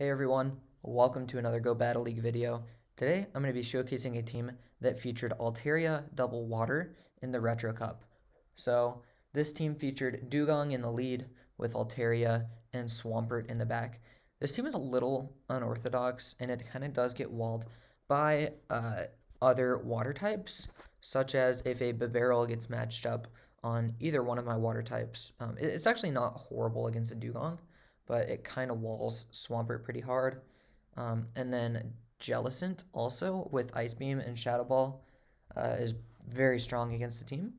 Hey everyone, welcome to another Go Battle League video. Today I'm going to be showcasing a team that featured Altaria Double Water in the Retro Cup. So this team featured Dugong in the lead with Altaria and Swampert in the back. This team is a little unorthodox and it kind of does get walled by other water types, such as if a Bibarel gets matched up on either one of my water types. It's actually not horrible against a Dugong, but it kind of walls Swampert pretty hard. And then Jellicent also with Ice Beam and Shadow Ball is very strong against the team.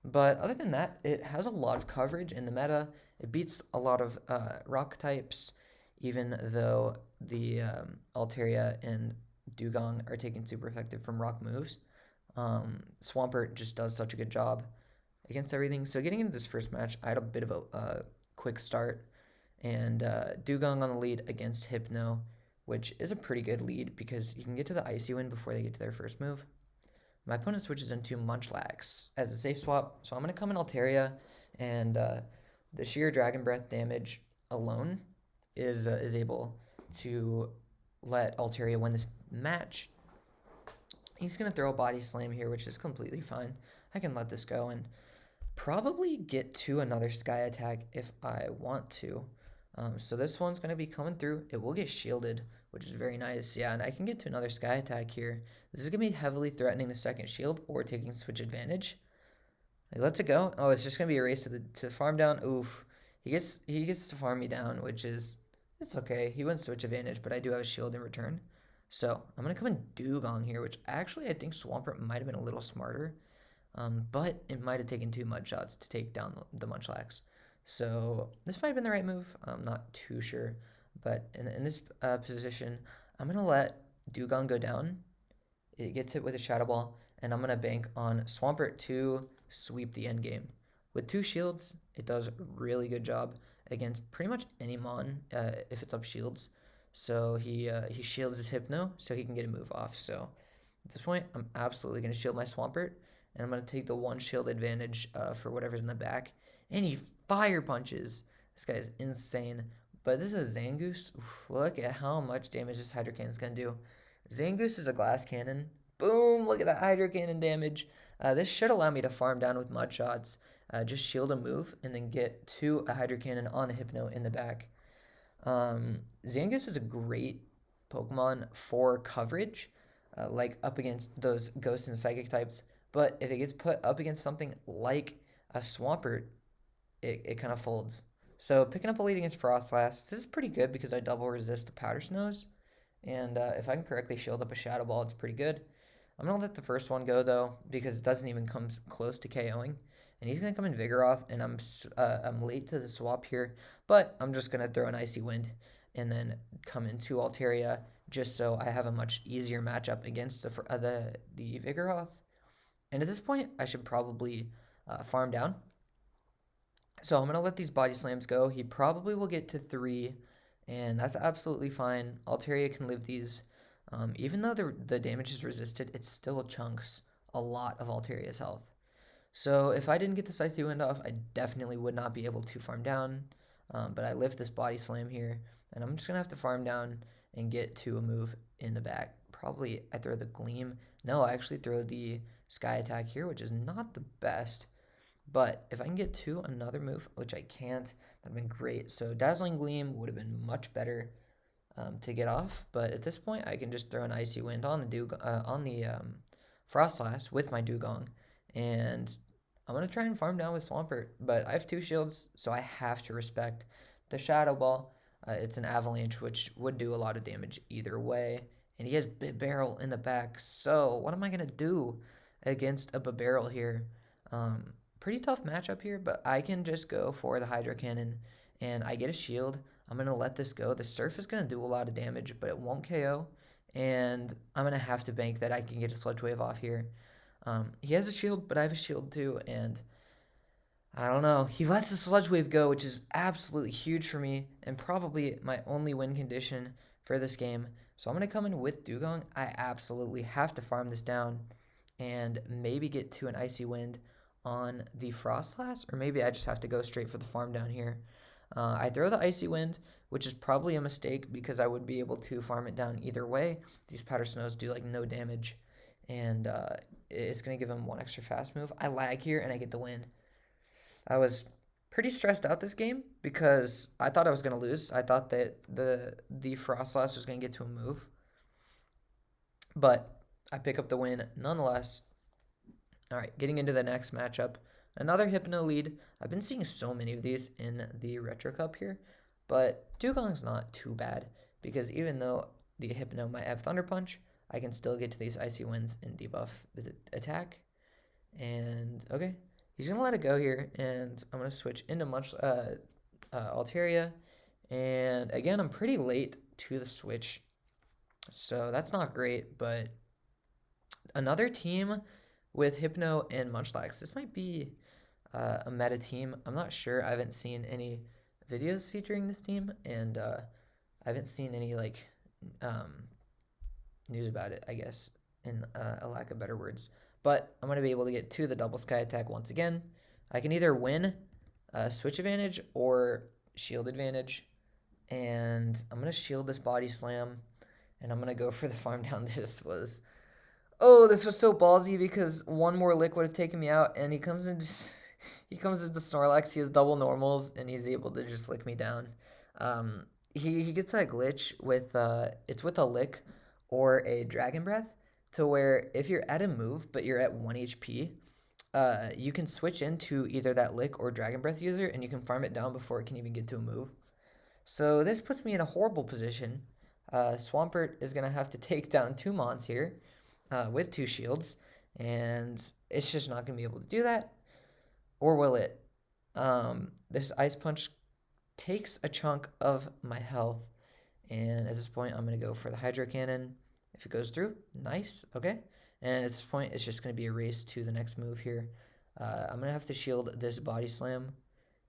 But other than that, it has a lot of coverage in the meta. It beats a lot of rock types, even though the Altaria and Dugong are taking super effective from rock moves. Swampert just does such a good job against everything. So getting into this first match, I had a bit of a quick start and Dugong on the lead against Hypno, which is a pretty good lead because you can get to the Icy Wind before they get to their first move. My opponent switches into Munchlax as a safe swap, so I'm going to come in Altaria, and the sheer Dragon Breath damage alone is able to let Altaria win this match. He's going to throw a Body Slam here, which is completely fine. I can let this go and probably get to another Sky Attack if I want to. So this one's going to be coming through. It will get shielded, which is very nice. Yeah, and I can get to another Sky Attack here. This is going to be heavily threatening the second shield or taking switch advantage. Like, let's it go. Oh, it's just going to be a race to the farm down. Oof. He gets to farm me down, which is, it's okay. He wins switch advantage, but I do have a shield in return. So I'm going to come in Dugong here, which actually I think Swampert might have been a little smarter. But it might have taken two mud shots to take down the Munchlax. So this might have been the right move. I'm not too sure. But in this position, I'm going to let Dugong go down. It gets hit with a Shadow Ball, and I'm going to bank on Swampert to sweep the end game. With two shields, it does a really good job against pretty much any Mon if it's up shields. So he shields his Hypno so he can get a move off. So at this point, I'm absolutely going to shield my Swampert, and I'm going to take the one shield advantage for whatever's in the back. And he fire punches. This guy is insane. But this is Zangoose. Oof, look at how much damage this Hydro Cannon is going to do. Zangoose is a glass cannon. Boom! Look at that Hydro Cannon damage. This should allow me to farm down with mud shots. Just shield a move and then get to a Hydro Cannon on the Hypno in the back. Zangoose is a great Pokemon for coverage, like up against those Ghost and Psychic types. But if it gets put up against something like a Swampert, it kind of folds. So picking up a lead against Frostlass, this is pretty good because I double resist the Powder Snows. And if I can correctly shield up a Shadow Ball, it's pretty good. I'm going to let the first one go, though, because it doesn't even come close to KOing. And he's going to come in Vigoroth, and I'm late to the swap here. But I'm just going to throw an Icy Wind and then come into Altaria just so I have a much easier matchup against the Vigoroth. And at this point, I should probably farm down. So I'm going to let these body slams go. He probably will get to 3, and that's absolutely fine. Altaria can live these. Even though the damage is resisted, it still chunks a lot of Altaria's health. So if I didn't get this Icy Wind off, I definitely would not be able to farm down. But I lift this body slam here, and I'm just going to have to farm down and get to a move in the back. Probably I throw the Gleam. No, I actually throw the Sky Attack here, which is not the best. But if I can get to another move, which I can't, that would have been great. So Dazzling Gleam would have been much better to get off. But at this point, I can just throw an Icy Wind on the Frostlass with my Dugong. And I'm going to try and farm down with Swampert. But I have 2 shields, so I have to respect the Shadow Ball. It's an Avalanche, which would do a lot of damage either way. And he has Bibarel in the back. So what am I going to do against a Bibarel here? Pretty tough matchup here, but I can just go for the Hydro Cannon, and I get a shield. I'm going to let this go. The Surf is going to do a lot of damage, but it won't KO, and I'm going to have to bank that I can get a Sludge Wave off here. He has a shield, but I have a shield too, and I don't know. He lets the Sludge Wave go, which is absolutely huge for me, and probably my only win condition for this game. So I'm going to come in with Dugong. I absolutely have to farm this down and maybe get to an Icy Wind on the Frostlass, or maybe I just have to go straight for the farm down here. I throw the Icy Wind, which is probably a mistake because I would be able to farm it down either way. These Powder Snows do like no damage, and it's going to give him one extra fast move. I lag here and I get the win. I was pretty stressed out this game because I thought I was going to lose. I thought that the Frostlass was going to get to a move, but I pick up the win nonetheless. All right, getting into the next matchup. Another Hypno lead. I've been seeing so many of these in the Retro Cup here, but Dugong's not too bad because even though the Hypno might have Thunder Punch, I can still get to these Icy Winds and debuff the attack. And okay, he's gonna let it go here, and I'm gonna switch into Altaria. And again, I'm pretty late to the switch, so that's not great. But another team with Hypno and Munchlax. This might be a meta team. I'm not sure. I haven't seen any videos featuring this team, and I haven't seen any like news about it, I guess, in a lack of better words. But I'm going to be able to get to the double sky attack once again. I can either win switch advantage or shield advantage, and I'm going to shield this body slam, and I'm going to go for the farm down. This was so ballsy because one more lick would have taken me out, and he comes into Snorlax. He has double normals, and he's able to just lick me down. He gets that glitch with it's with a lick or a dragon breath, to where if you're at a move but you're at 1 HP, you can switch into either that lick or dragon breath user, and you can farm it down before it can even get to a move. So this puts me in a horrible position. Swampert is gonna have to take down 2 Mons here. With 2 shields, and it's just not going to be able to do that. Or will it? This Ice Punch takes a chunk of my health, and at this point, I'm going to go for the Hydro Cannon. If it goes through, nice, okay. And at this point, it's just going to be a race to the next move here. I'm going to have to shield this Body Slam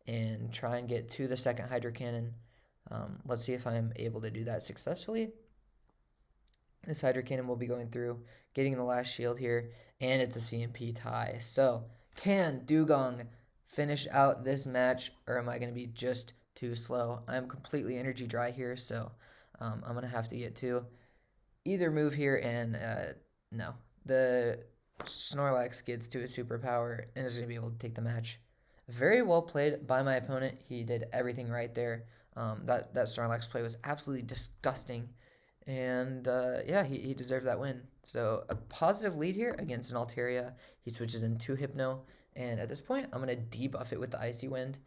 and try and get to the second Hydro Cannon. Let's see if I'm able to do that successfully. This Hydro Cannon will be going through, getting the last shield here, and it's a CMP tie. So, can Dugong finish out this match, or am I going to be just too slow? I'm completely energy dry here, so I'm going to have to get to either move here, and no. The Snorlax gets to a superpower and is going to be able to take the match. Very well played by my opponent. He did everything right there. That Snorlax play was absolutely disgusting. And yeah, he deserved that win. So a positive lead here against an Altaria. He switches into Hypno. And at this point, I'm going to debuff it with the Icy Wind.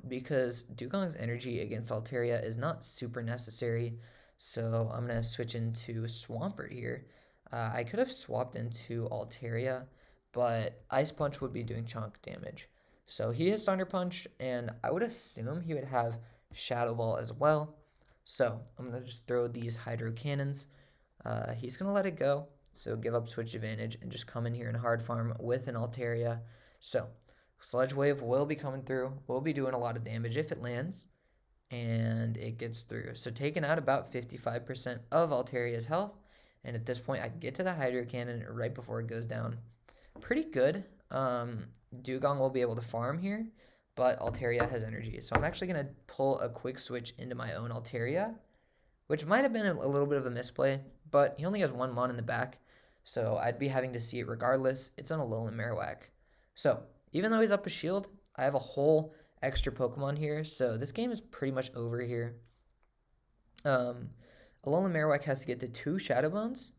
Because Dugong's energy against Altaria is not super necessary. So I'm going to switch into Swampert here. I could have swapped into Altaria, but Ice Punch would be doing chunk damage. So he has Thunder Punch, and I would assume he would have Shadow Ball as well. So I'm going to just throw these Hydro Cannons. He's going to let it go, so give up switch advantage and just come in here and hard farm with an Altaria. So Sludge Wave will be coming through. We'll be doing a lot of damage if it lands, and it gets through. So taking out about 55% of Altaria's health, and at this point I get to the Hydro Cannon right before it goes down. Pretty good. Dugong will be able to farm here, but Altaria has energy. So I'm actually going to pull a quick switch into my own Altaria, which might have been a little bit of a misplay, but he only has 1 Mon in the back, so I'd be having to see it regardless. It's on Alolan Marowak. So even though he's up a shield, I have a whole extra Pokemon here, so this game is pretty much over here. Alolan Marowak has to get to 2 Shadow Bones,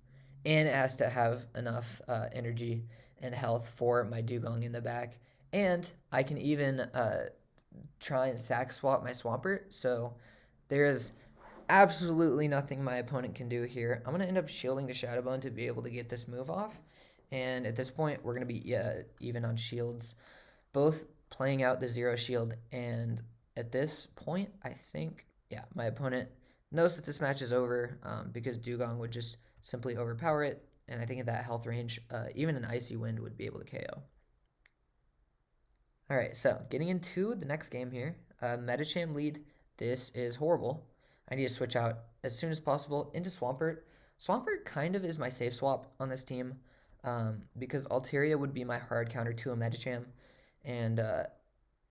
and it has to have enough energy and health for my Dugong in the back. And I can even try and sack swap my Swampert. So there is absolutely nothing my opponent can do here. I'm going to end up shielding the Shadow Bone to be able to get this move off. And at this point, we're going to be even on shields. Both playing out the 0 shield. And at this point, I think, yeah, my opponent knows that this match is over because Dugong would just simply overpower it. And I think at that health range, even an Icy Wind would be able to KO. Alright, so getting into the next game here. Metacham lead. This is horrible. I need to switch out as soon as possible into Swampert. Swampert kind of is my safe swap on this team because Altaria would be my hard counter to a Metacham. And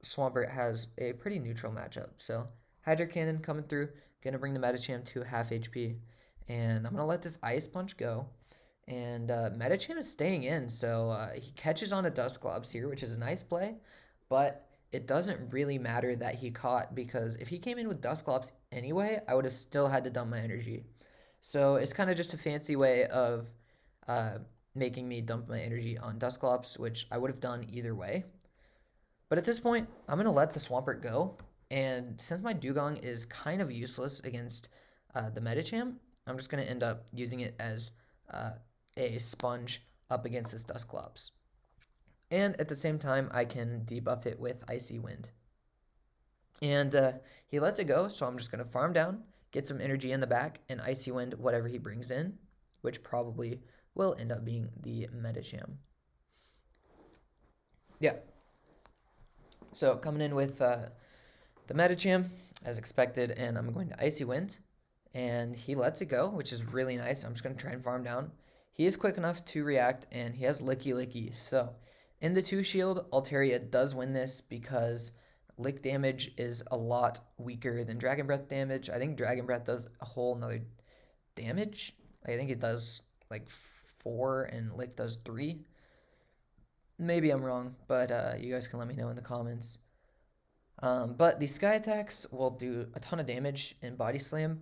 Swampert has a pretty neutral matchup. So Hydro Cannon coming through, gonna bring the Medicham to half HP, and I'm gonna let this Ice Punch go. And Medicham is staying in, so he catches on a Dusclops here, which is a nice play, but it doesn't really matter that he caught because if he came in with Dusclops anyway, I would have still had to dump my energy. So it's kind of just a fancy way of uh, making me dump my energy on Dusclops, which I would have done either way. But at this point, I'm going to let the Swampert go. And since my Dugong is kind of useless against the Medicham, I'm just going to end up using it as uh, a sponge up against this Dusclops. And at the same time, I can debuff it with Icy Wind. And he lets it go, so I'm just going to farm down, get some energy in the back, and Icy Wind whatever he brings in, which probably will end up being the Medicham. Yeah. So coming in with the Medicham, as expected, and I'm going to Icy Wind. And he lets it go, which is really nice. I'm just going to try and farm down. He is quick enough to react, and he has Licky Licky. So in the 2 shield, Altaria does win this because Lick damage is a lot weaker than Dragon Breath damage. I think Dragon Breath does a whole nother damage. I think it does like 4 and Lick does 3. Maybe I'm wrong, but you guys can let me know in the comments. But these Sky Attacks will do a ton of damage, and Body Slam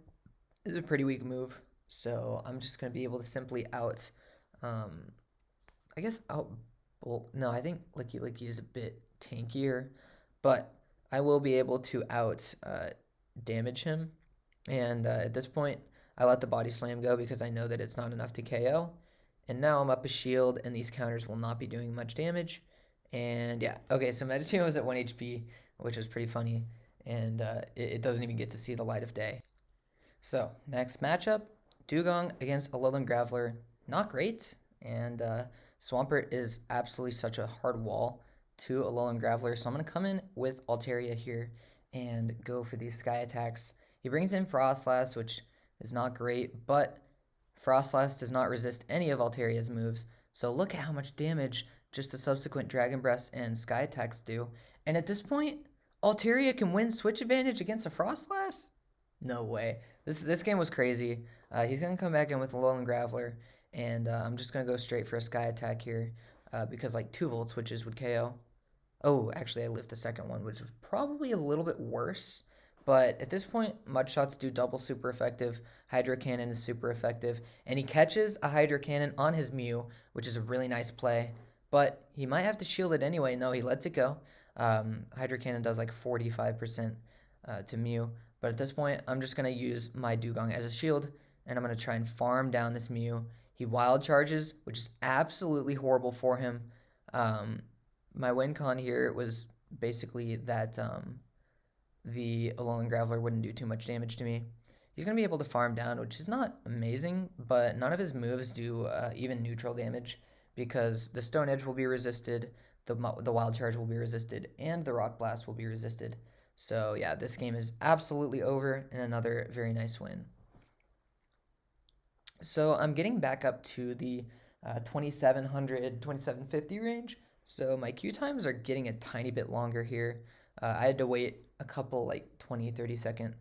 is a pretty weak move. So I'm just going to be able to simply I guess well, no, I think Licky Licky is a bit tankier, but I will be able to damage him. And at this point, I let the Body Slam go because I know that it's not enough to KO. And now I'm up a shield, and these counters will not be doing much damage. And yeah, okay, so Medicham was at 1 HP, which was pretty funny. And it doesn't even get to see the light of day. So, next matchup, Dugong against Alolan Graveler. Not great, and Swampert is absolutely such a hard wall to Alolan Graveler, so I'm going to come in with Altaria here and go for these Sky Attacks. He brings in Frostlass, which is not great, but Frostlass does not resist any of Altaria's moves, so look at how much damage just the subsequent Dragon Breaths and Sky Attacks do. And at this point, Altaria can win Switch Advantage against a Frostlass? No way. This game was crazy. He's going to come back in with Alolan Graveler, and I'm just going to go straight for a Sky Attack here because like 2 Volt Switches would KO. Oh, actually I lived the second one, which was probably a little bit worse. But at this point, Mud Shots do double super effective. Hydro Cannon is super effective. And he catches a Hydro Cannon on his Mew, which is a really nice play. But he might have to shield it anyway. No, he lets it go. Hydro Cannon does like 45% to Mew. But at this point, I'm just going to use my Dugong as a shield, and I'm going to try and farm down this Mew. He wild charges, which is absolutely horrible for him. My win con here was basically that the Alolan Graveler wouldn't do too much damage to me. He's going to be able to farm down, which is not amazing, but none of his moves do even neutral damage because the Stone Edge will be resisted, the Wild Charge will be resisted, and the Rock Blast will be resisted. So yeah, this game is absolutely over and another very nice win. So I'm getting back up to the 2700, 2750 range. So my queue times are getting a tiny bit longer here. I had to wait a couple like 20, 30-second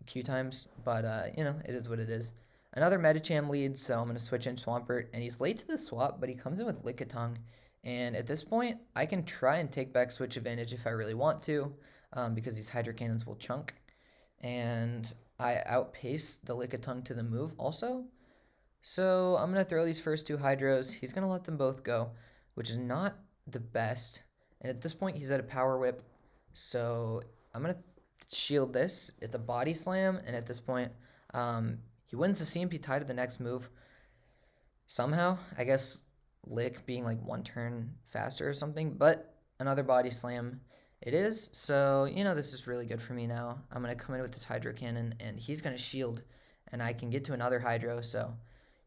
queue times, but it is what it is. Another Medicham leads, so I'm going to switch in Swampert, and he's late to the swap, but he comes in with Lickitung. And at this point, I can try and take back Switch Advantage if I really want to. Because these Hydro Cannons will chunk. And I outpace the Lickitung to the move also. So I'm going to throw these first 2 Hydros. He's going to let them both go, which is not the best. And at this point, he's at a Power Whip. So I'm going to shield this. It's a Body Slam. And at this point, he wins the CMP tie to the next move. Somehow, I guess Lick being like 1 turn faster or something. But another Body Slam. It is, so, this is really good for me now. I'm going to come in with this Hydro Cannon, and he's going to shield, and I can get to another Hydro, so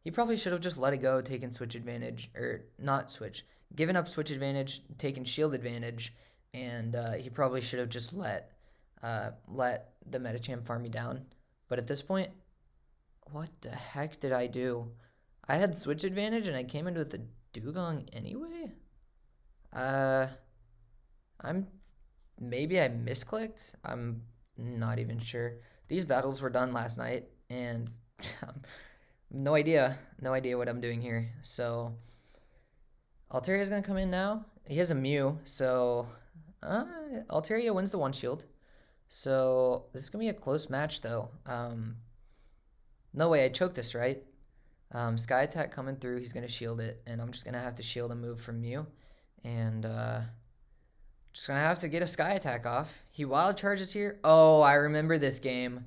he probably should have just let it go, taken Switch Advantage, or not Switch, given up Switch Advantage, taken Shield Advantage, and he probably should have just let the Medicham farm me down. But at this point, what the heck did I do? I had Switch Advantage, and I came in with the Dugong anyway? I'm maybe I misclicked. I'm not even sure. These battles were done last night, and no idea what I'm doing here. So Altaria is gonna come in now. He has a Mew, so uh, Altaria wins the one shield. So this is gonna be a close match, though. No way, I choked this, right? Sky attack coming through. He's gonna shield it, and I'm just gonna have to shield a move from Mew, and just gonna have to get a sky attack off. He wild charges here. Oh, I remember this game.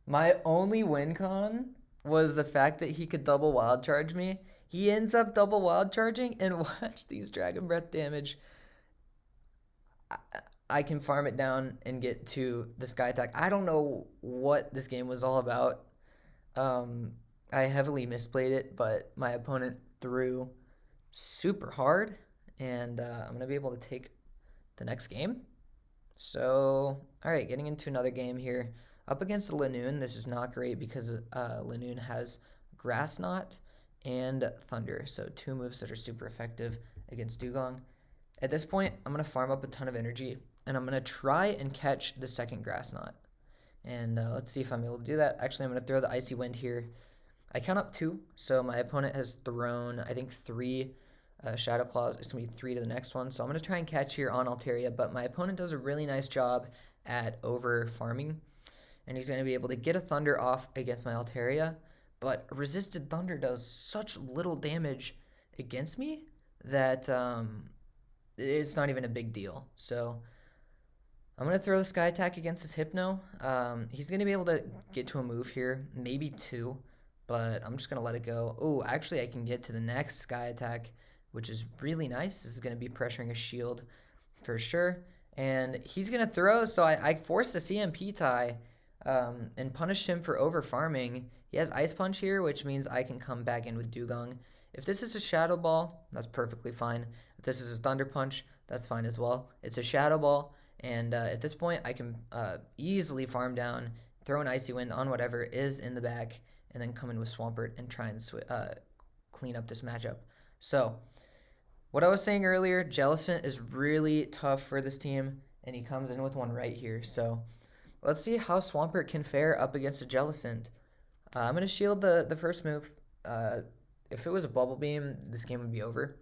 My only win con was the fact that he could double wild charge me. He ends up double wild charging, and watch these dragon breath damage. I can farm it down and get to the sky attack. I don't know what this game was all about. Um, I heavily misplayed it, but my opponent threw super hard, and I'm gonna be able to take the next game. So, all right, getting into another game here. Up against the Lanoon, this is not great because Lanoon has Grass Knot and Thunder, so two moves that are super effective against Dugong. At this point, I'm going to farm up a ton of energy, and I'm going to try and catch the second Grass Knot. And let's see if I'm able to do that. Actually, I'm going to throw the Icy Wind here. I count up 2, so my opponent has thrown, I think, 3 Shadow Claws. It's going to be 3 to the next one. So I'm going to try and catch here on Altaria, but my opponent does a really nice job at over farming. And he's going to be able to get a Thunder off against my Altaria. But Resisted Thunder does such little damage against me that it's not even a big deal. So I'm going to throw the Sky Attack against this Hypno. He's going to be able to get to a move here, maybe 2. But I'm just going to let it go. Oh, actually, I can get to the next Sky Attack, which is really nice. This is going to be pressuring a shield for sure. And he's going to throw, so I forced a CMP tie and punished him for over farming. He has Ice Punch here, which means I can come back in with Dugong. If this is a Shadow Ball, that's perfectly fine. If this is a Thunder Punch, that's fine as well. It's a Shadow Ball, and at this point, I can easily farm down, throw an Icy Wind on whatever is in the back, and then come in with Swampert and try and clean up this matchup. So, what I was saying earlier, Jellicent is really tough for this team, and he comes in with one right here. So, let's see how Swampert can fare up against a Jellicent. I'm going to shield the first move. If it was a Bubble Beam, this game would be over.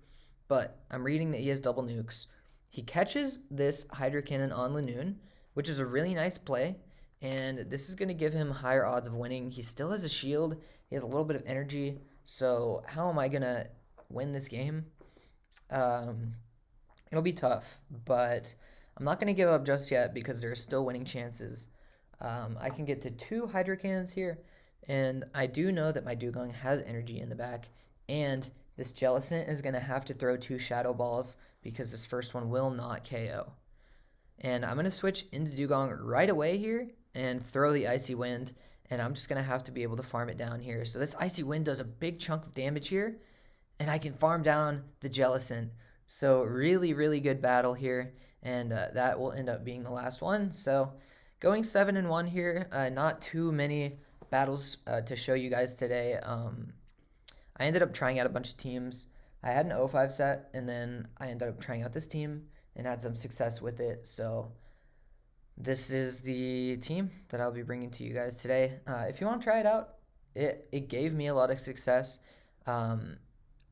But I'm reading that he has double nukes. He catches this Hydro Cannon on Lanoon, which is a really nice play. And this is going to give him higher odds of winning. He still has a shield. He has a little bit of energy. So how am I going to win this game? It'll be tough. But I'm not going to give up just yet because there are still winning chances. I can get to 2 Hydro Cannons here. And I do know that my Dugong has energy in the back. And this Jellicent is going to have to throw 2 Shadow Balls because this first one will not KO. And I'm going to switch into Dugong right away here and throw the Icy Wind. And I'm just going to have to be able to farm it down here. So this Icy Wind does a big chunk of damage here. And I can farm down the Jellicent. So really, really good battle here. And that will end up being the last one. So going 7-1 here. Not too many battles to show you guys today. I ended up trying out a bunch of teams. I had an 0-5 set, and then I ended up trying out this team and had some success with it. So this is the team that I'll be bringing to you guys today. If you want to try it out, it gave me a lot of success. I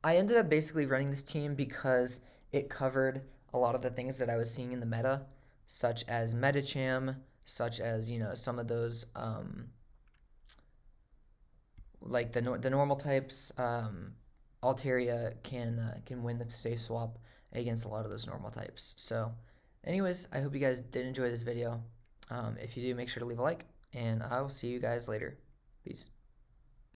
ended up basically running this team because it covered a lot of the things that I was seeing in the meta, such as Metacham, such as, some of those like the normal types. Altaria can win the safe swap against a lot of those normal types. So anyways, I hope you guys did enjoy this video. If you do, make sure to leave a like, and I will see you guys later. Peace.